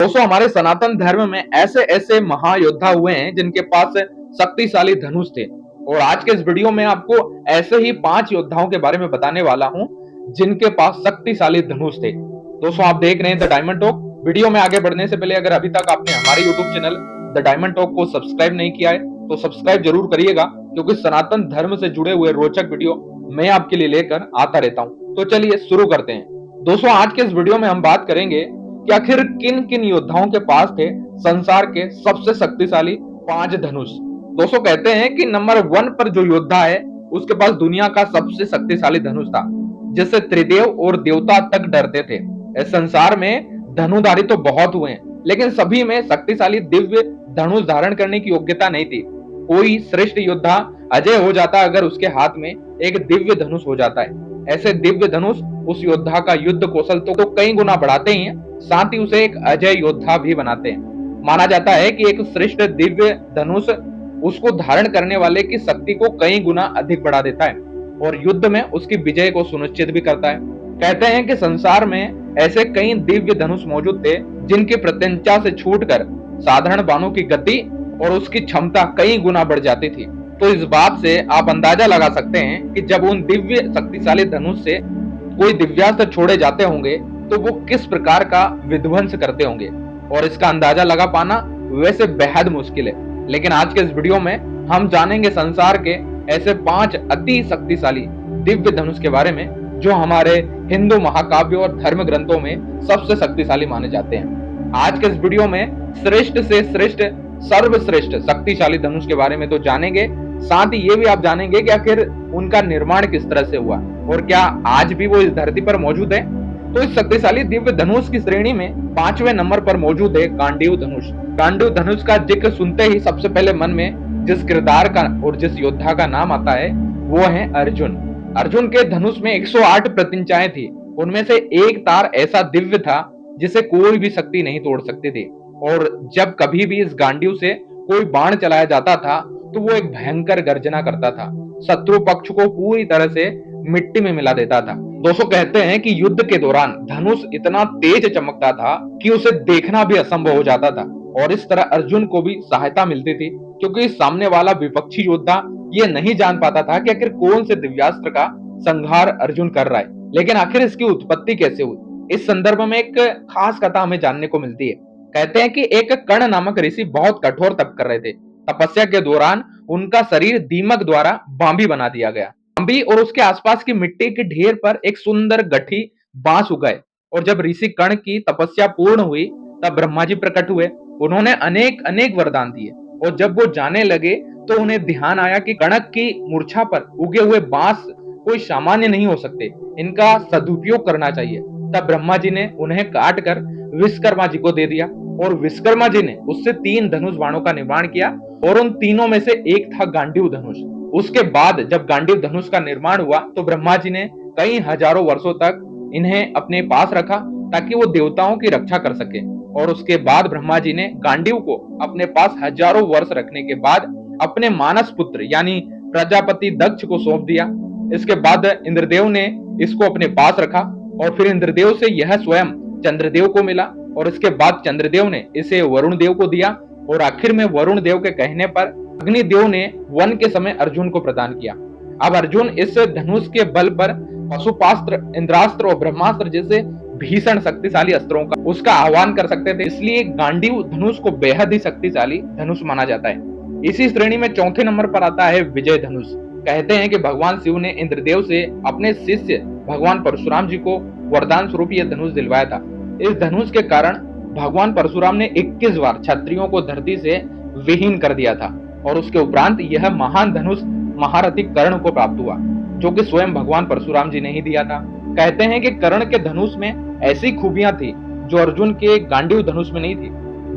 दोस्तों हमारे सनातन धर्म में ऐसे ऐसे महायोद्धा हुए हैं जिनके पास शक्तिशाली धनुष थे। और आज के इस वीडियो में आपको ऐसे ही 5 योद्धाओं के बारे में बताने वाला हूं जिनके पास शक्तिशाली धनुष थे। दोस्तों आप देख रहे हैं द डायमंड टॉक। वीडियो में आगे बढ़ने से पहले अगर अभी तक आपने हमारे YouTube channel the diamond talk को सब्सक्राइब नहीं किया है तो सब्सक्राइब जरूर करिएगा, क्योंकि सनातन धर्म से जुड़े हुए रोचक वीडियो मैं आपके लिए लेकर आता रहता हूं। तो चलिए शुरू करते हैं। दोस्तों आज के इस वीडियो में हम बात करेंगे कि आखिर किन किन योद्धाओं के पास थे संसार के सबसे शक्तिशाली 5 धनुष। दोस्तों कहते हैं कि नंबर 1 पर जो योद्धा है उसके पास दुनिया का सबसे शक्तिशाली धनुष था, जिससे त्रिदेव और देवता तक डरते थे। इस संसार में धनुधारी तो बहुत हुए हैं, लेकिन सभी में शक्तिशाली दिव्य धनुष धारण करने की योग्यता नहीं थी। कोई श्रेष्ठ योद्धा अजय हो जाता अगर उसके हाथ में एक दिव्य धनुष हो जाता है। ऐसे दिव्य धनुष उस योद्धा का युद्ध कौशल तो कई गुना बढ़ाते ही हैं, साथ ही उसे एक अजय योद्धा भी बनाते हैं। माना जाता है कि एक श्रेष्ठ दिव्य धनुष उसको धारण करने वाले की शक्ति को कई गुना अधिक बढ़ा देता है और युद्ध में उसकी विजय को सुनिश्चित भी करता है। कहते हैं कि संसार में ऐसे कई दिव्य धनुष मौजूद थे जिनकी प्रत्यंचा से छूटकर साधारण बाणों की गति और उसकी क्षमता कई गुना बढ़ जाती थी। तो इस बात से आप अंदाजा लगा सकते हैं कि जब उन दिव्य शक्तिशाली धनुष से कोई दिव्यास्त्र छोड़े जाते होंगे तो वो किस प्रकार का विध्वंस करते होंगे, और इसका अंदाजा लगा पाना वैसे बेहद मुश्किल है। लेकिन आज के इस वीडियो में हम जानेंगे संसार के ऐसे 5 अति शक्तिशाली दिव्य धनुष के बारे में जो हमारे हिंदू महाकाव्य और धर्म ग्रंथों में सबसे शक्तिशाली माने जाते हैं। आज के इस वीडियो में श्रेष्ठ से श्रेष्ठ सर्वश्रेष्ठ शक्तिशाली धनुष के बारे में तो जानेंगे, साथ ही ये भी आप जानेंगे कि आखिर उनका निर्माण किस तरह से हुआ और क्या आज भी वो इस धरती पर मौजूद है। तो इस शक्तिशाली दिव्य धनुष की श्रेणी में 5वें नंबर पर मौजूद है गांडीव धनुष। गांडीव धनुष का जिक्र सुनते ही सबसे पहले मन में जिस किरदार का और जिस योद्धा का नाम आता है वो है अर्जुन। अर्जुन के धनुष में 108 प्रतिंचाएं थी। उनमें से एक तार ऐसा दिव्य था जिसे कोई भी शक्ति नहीं तोड़ सकती थी, और जब कभी भी इस गांडीव से कोई बाण चलाया जाता था तो वो एक भयंकर गर्जना करता था, शत्रु पक्ष को पूरी तरह से मिट्टी में मिला देता था। दोस्तों कहते हैं कि युद्ध के दौरान धनुष इतना तेज चमकता था कि उसे देखना भी असंभव हो जाता था, और इस तरह अर्जुन को भी सहायता मिलती थी, क्योंकि सामने वाला विपक्षी योद्धा ये नहीं जान पाता था कि आखिर कौन से दिव्यास्त्र का संहार अर्जुन कर रहा है। लेकिन आखिर इसकी उत्पत्ति कैसे हुई, इस संदर्भ में एक खास कथा हमें जानने को मिलती है। कहते हैं कि एक कर्ण नामक ऋषि बहुत कठोर तप कर रहे थे। तपस्या के दौरान उनका शरीर दीमक द्वारा बांबी बना दिया गया। बांबी और उसके आसपास की मिट्टी के ढेर पर एक सुंदर गठी बांस उगाए, और जब ऋषि कर्ण की तपस्या पूर्ण हुई तब ब्रह्मा जी प्रकट हुए। उन्होंने अनेक अनेक वरदान दिए, और जब वो जाने लगे तो उन्हें ध्यान आया कि कणक की मूर्छा पर उगे हुए बांस कोई सामान्य नहीं हो सकते, इनका सदुपयोग करना चाहिए। तब ब्रह्मा जी ने उन्हें काट कर विश्वकर्मा जी को दे दिया, और विश्वकर्मा जी ने उससे 3 धनुष बाणों का निर्माण किया, और उन तीनों में से एक था गांडीव धनुष। उसके बाद जब गांडीव धनुष का निर्माण हुआ तो ब्रह्मा जी ने कई हजारों वर्षों तक इन्हें अपने पास रखा ताकि वो देवताओं की रक्षा कर सके। और उसके बाद ब्रह्मा जी ने गांडीव को अपने पास हजारों वर्ष रखने के बाद अपने मानस पुत्र यानी प्रजापति दक्ष को सौंप दिया। इसके बाद इंद्रदेव ने इसको अपने पास रखा, और फिर इंद्रदेव से यह स्वयं चंद्रदेव को मिला, और इसके बाद चंद्रदेव ने इसे वरुण देव को दिया, और आखिर में वरुण देव के कहने पर अग्निदेव ने वन के समय अर्जुन को प्रदान किया। अब अर्जुन इस धनुष के बल पर पशुपास्त्र, इंद्रास्त्र और ब्रह्मास्त्र जैसे भीषण शक्तिशाली अस्त्रों का उसका आह्वान कर सकते थे, इसलिए गांडीव धनुष को बेहद ही शक्तिशाली धनुष माना जाता है। इसी श्रेणी में चौथे नंबर पर आता है विजय धनुष। कहते हैं कि भगवान शिव ने इंद्रदेव से अपने शिष्य भगवान परशुराम जी को वरदान स्वरूप यह धनुष दिलवाया था। इस धनुष के कारण भगवान परशुराम ने 21 बार क्षत्रियों को धरती से विहीन कर दिया था, और उसके उपरांत यह महान धनुष महारथी कर्ण को प्राप्त हुआ, जो कि स्वयं भगवान परशुराम जी ने ही दिया था। कहते हैं कि कर्ण के धनुष में ऐसी खूबियां थी जो अर्जुन के गांडीव धनुष में नहीं थी।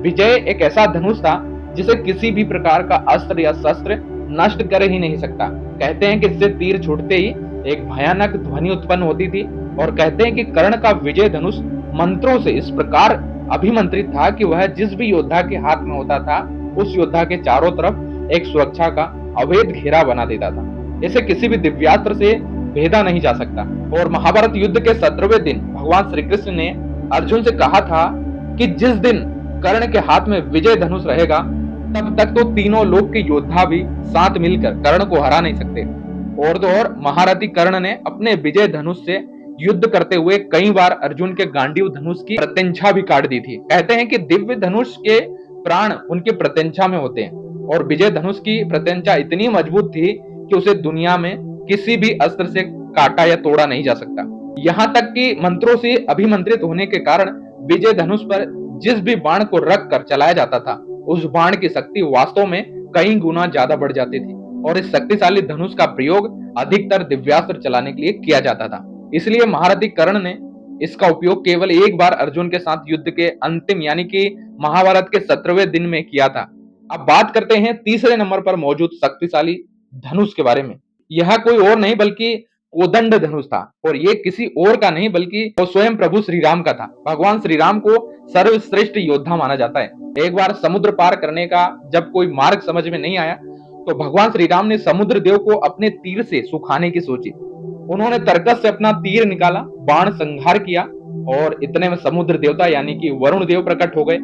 विजय एक ऐसा धनुष था जिसे किसी भी प्रकार का अस्त्र या शस्त्र नष्ट कर ही नहीं सकता। कहते हैं कि इससे तीर छूटते ही एक भयानक ध्वनि उत्पन्न होती थी, और कहते हैं कि कर्ण का विजय धनुष मंत्रों से इस प्रकार अभिमंत्रित था कि वह जिस भी योद्धा के हाथ में होता था उस योद्धा के चारों तरफ एक सुरक्षा का अवैध घेरा बना देता था। इसे किसी भी दिव्यास्त्र से भेदा नहीं जा सकता। और महाभारत युद्ध के 17वें दिन भगवान श्री कृष्ण ने अर्जुन से कहा था कि जिस दिन कर्ण के हाथ में विजय धनुष रहेगा तब तक तो तीनों लोक के योद्धा भी साथ मिलकर कर्ण को हरा नहीं सकते। और तो और महारथी कर्ण ने अपने विजय धनुष से युद्ध करते हुए कई बार अर्जुन के गांडीव धनुष की प्रत्यंछा भी काट दी थी। कहते हैं कि दिव्य धनुष के प्राण उनके प्रत्यंछा में होते हैं और विजय धनुष की प्रत्यंछा इतनी मजबूत थी कि उसे दुनिया में किसी भी अस्त्र से काटा या तोड़ा नहीं जा सकता। यहाँ तक कि मंत्रों से अभिमंत्रित होने के कारण विजय धनुष पर जिस भी बाण को रख कर चलाया जाता था उस बाण की शक्ति वास्तव में कई गुना ज्यादा बढ़ जाती थी और इस शक्तिशाली धनुष का प्रयोग अधिकतर दिव्यास्त्र चलाने के लिए किया जाता था। इसलिए महारथी कर्ण ने इसका उपयोग केवल एक बार अर्जुन के साथ युद्ध के अंतिम यानी कि महाभारत के 17वें दिन में किया था। अब बात करते हैं तीसरे नंबर पर मौजूद शक्तिशाली धनुष के बारे में। यह कोई और नहीं बल्कि कोदंड धनुष था और ये किसी और का नहीं बल्कि वो स्वयं प्रभु श्री राम का था। भगवान श्री राम को सर्वश्रेष्ठ योद्धा माना जाता है। एक बार समुद्र पार करने का जब कोई मार्ग समझ में नहीं आया तो भगवान श्री राम ने समुद्र देव को अपने तीर से सुखाने की सोची। उन्होंने तरकस से अपना तीर निकाला, बाण संहार किया और इतने में समुद्र देवता यानी कि वरुण देव प्रकट हो गए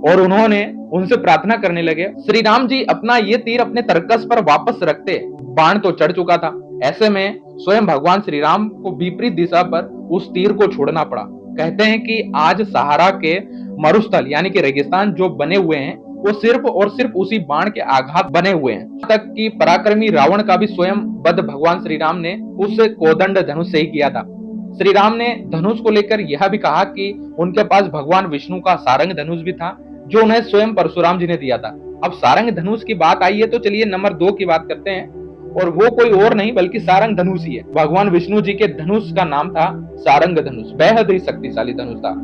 और उन्होंने उनसे प्रार्थना करने लगे। श्री राम जी अपना ये तीर अपने तरकस पर वापस रखते, बाण तो चढ़ चुका था। ऐसे में स्वयं भगवान श्री राम को विपरीत दिशा पर उस तीर को छोड़ना पड़ा। कहते हैं कि आज सहारा के मरुस्थल यानी कि रेगिस्तान जो बने हुए हैं वो सिर्फ और सिर्फ उसी बाण के आघात बने हुए हैं। तक कि पराक्रमी रावण का भी स्वयं वध भगवान श्री राम ने उस कोदंड धनुष से ही किया था। श्री राम ने धनुष को लेकर यह भी कहा कि उनके पास भगवान विष्णु का सारंग धनुष भी था जो उन्हें स्वयं परशुराम जी ने दिया था। अब सारंग धनुष की बात आई है तो चलिए नंबर 2 की बात करते हैं और वो कोई और नहीं बल्कि सारंग धनुष ही है। भगवान विष्णु जी के धनुष का नाम था सारंग धनुष। बेहद ही शक्तिशाली धनुष था।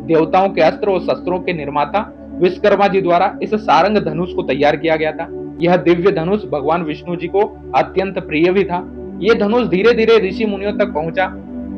देवताओं के अस्त्र और शस्त्रों के निर्माता विश्वकर्मा जी द्वारा इस सारंग धनुष को तैयार किया गया था। यह दिव्य धनुष भगवान विष्णु जी को अत्यंत प्रिय भी था। ये धनुष धीरे धीरे ऋषि मुनियों तक पहुंचा,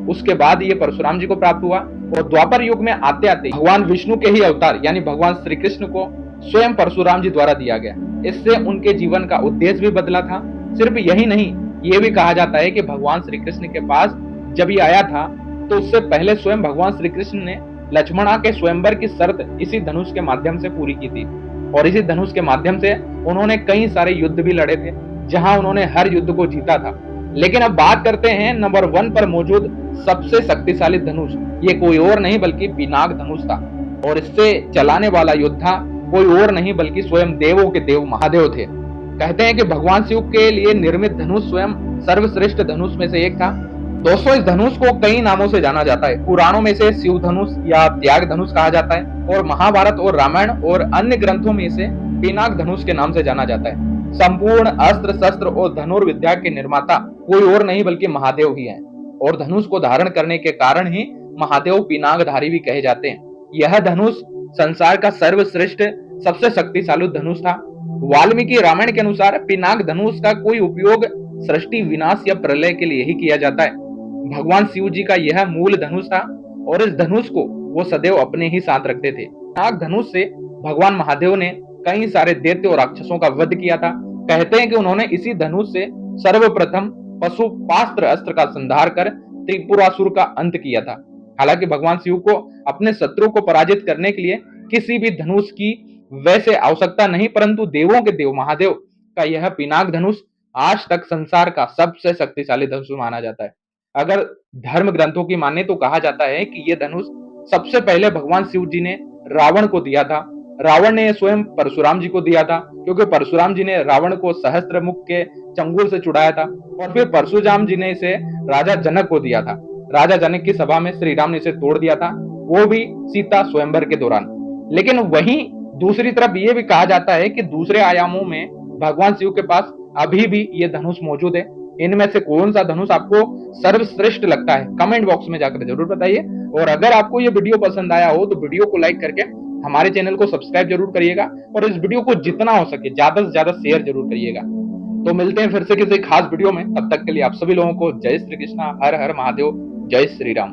उसके बाद ये परशुराम जी को प्राप्त हुआ और द्वापर युग में आते आते भगवान विष्णु के ही अवतार यानी भगवान श्री कृष्ण को स्वयं परशुराम जी द्वारा दिया गया। इससे उनके जीवन का उद्देश्य भी बदला था। सिर्फ यही नहीं, ये भी कहा जाता है कि भगवान श्री कृष्ण के पास जब ये आया था तो उससे पहले स्वयं भगवान श्री कृष्ण ने लक्ष्मणा के स्वयंवर की शर्त इसी धनुष के माध्यम से पूरी की थी और इसी धनुष के माध्यम से उन्होंने कई सारे युद्ध भी लड़े थे जहां उन्होंने हर युद्ध को जीता था। लेकिन अब बात करते हैं नंबर 1 पर मौजूद सबसे शक्तिशाली धनुष। ये कोई और नहीं बल्कि पिनाक धनुष था और इससे चलाने वाला योद्धा कोई और नहीं बल्कि स्वयं देवों के देव महादेव थे। कहते हैं कि भगवान शिव के लिए निर्मित धनुष स्वयं सर्वश्रेष्ठ धनुष में से एक था। दोस्तों इस धनुष को कई नामों से जाना जाता है। पुराणों में इसे शिव धनुष या त्याग धनुष कहा जाता है और महाभारत और रामायण और अन्य ग्रंथों में इसे पिनाक धनुष के नाम से जाना जाता है। संपूर्ण अस्त्र शस्त्र और धनुर्विद्या के निर्माता कोई और नहीं बल्कि महादेव ही हैं और धनुष को धारण करने के कारण ही महादेव पिनाकधारी भी कहे जाते हैं। यह धनुष संसार का सर्वश्रेष्ठ सबसे शक्तिशाली धनुष था। वाल्मीकि रामायण के अनुसार पिनाक धनुष का कोई उपयोग सृष्टि विनाश या प्रलय के लिए ही किया जाता है। भगवान शिव जी का यह मूल धनुष था और इस धनुष को वो सदैव अपने ही साथ रखते थे। पिनाक धनुष से भगवान महादेव ने कई सारे दैत्य और राक्षसों का वध किया था। कहते हैं कि उन्होंने इसी धनुष से सर्वप्रथम पशुपास्त्र अस्त्र का संहार कर त्रिपुरासुर का अंत किया था। हालांकि भगवान शिव को अपने शत्रु को पराजित करने के लिए किसी भी धनुष की वैसे आवश्यकता नहीं, परंतु देवों के देव महादेव का यह पिनाक धनुष आज तक संसार का सबसे शक्तिशाली धनुष माना जाता है। अगर धर्म ग्रंथों की माने तो कहा जाता है कि यह धनुष सबसे पहले भगवान शिव जी ने रावण को दिया था। रावण ने स्वयं परशुराम जी को दिया था क्योंकि परशुराम जी ने रावण को सहस्त्र मुख के चंगुल से छुड़ाया था और फिर परशुराम जी ने इसे राजा जनक को दिया था। राजा जनक की सभा में श्री राम ने इसे तोड़ दिया था, वो भी सीता स्वयंवर के दौरान। लेकिन वहीं दूसरी तरफ ये भी कहा जाता है कि दूसरे आयामों में भगवान शिव के पास अभी भी ये धनुष मौजूद है। इनमें से कौन सा धनुष आपको सर्वश्रेष्ठ लगता है कमेंट बॉक्स में जाकर जरूर बताइए। और अगर आपको ये वीडियो पसंद आया हो तो वीडियो को लाइक करके हमारे चैनल को सब्सक्राइब जरूर करिएगा और इस वीडियो को जितना हो सके ज्यादा से ज्यादा शेयर जरूर करिएगा। तो मिलते हैं फिर से किसी खास वीडियो में, तब तक के लिए आप सभी लोगों को जय श्री कृष्णा, हर हर महादेव, जय श्री राम।